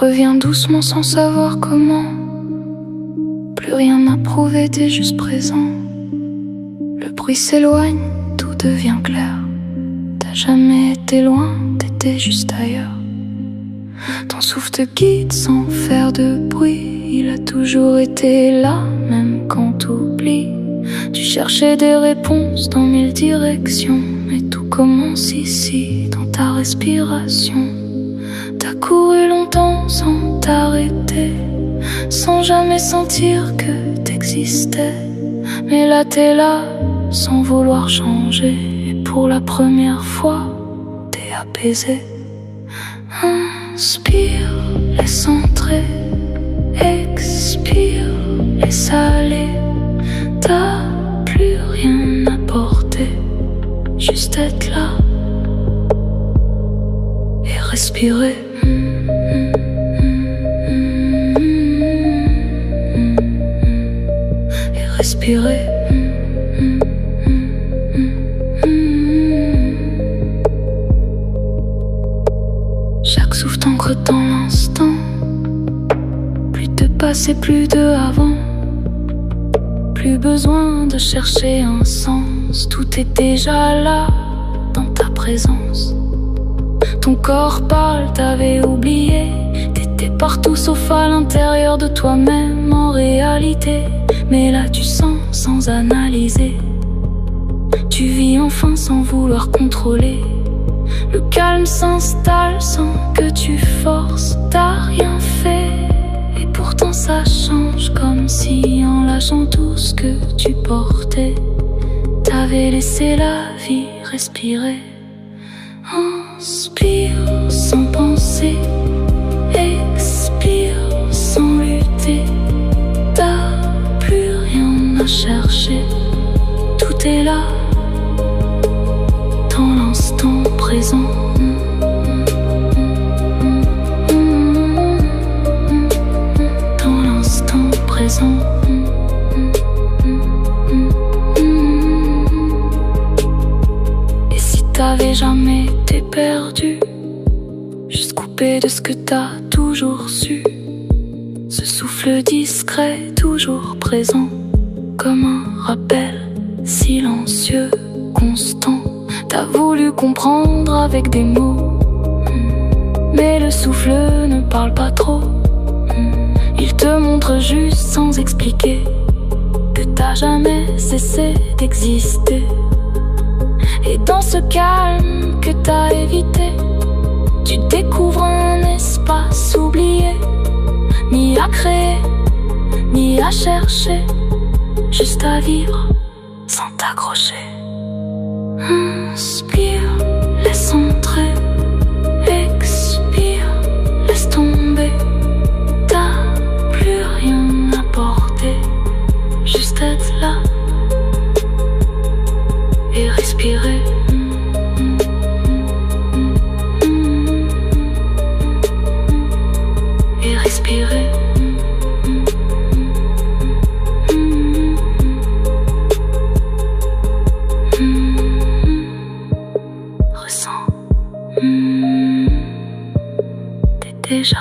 reviens doucement sans savoir comment. Plus rien n'a prouvé, t'es juste présent. Le bruit s'éloigne, tout devient clair. T'as jamais été loin, t'étais juste ailleurs. Ton souffle te guide sans faire de bruit. Il a toujours été là, même quand t'oublies. Tu cherchais des réponses dans 1000 directions, mais tout commence ici, dans ta respiration. T'as couru longtemps sans t'arrêter, sans jamais sentir que t'existais. Mais là t'es là, sans vouloir changer. Et pour la première fois, t'es apaisé. Inspire, laisse entrer. Expire, laisse aller. T'as plus rien à porter, juste être là et respirer. Et respirer. Chaque souffle t'ancre dans l'instant. Plus de passé, plus de avant. Plus besoin de chercher un sens. Tout est déjà là, dans ta présence. Ton corps parle, t'avais oublié. T'étais partout sauf à l'intérieur de toi-même en réalité. Mais là tu sens sans analyser. Tu vis enfin sans vouloir contrôler. Le calme s'installe sans que tu forces. T'as rien fait et pourtant ça change. Comme si en lâchant tout ce que tu portais, t'avais laissé la vie respirer. Inspire sans penser. Expire sans lutter. T'as plus rien à chercher. Tout est là, dans l'instant présent. Dans l'instant présent. Et si t'avais jamais été perdu, juste coupé de ce que t'as toujours su, ce souffle discret toujours présent, comme un rappel silencieux, constant. T'as voulu comprendre avec des mots, mais le souffle ne parle pas trop. Il te montre juste sans expliquer que t'as jamais cessé d'exister. Et dans ce calme que t'as évité, tu découvres un espace oublié, ni à créer, ni à chercher, juste à vivre sans t'accrocher. Inspire, laisse entrer. Expire, laisse tomber. T'as plus rien à porter, juste être là et respirer. Et respirer. Ressens. T'es déjà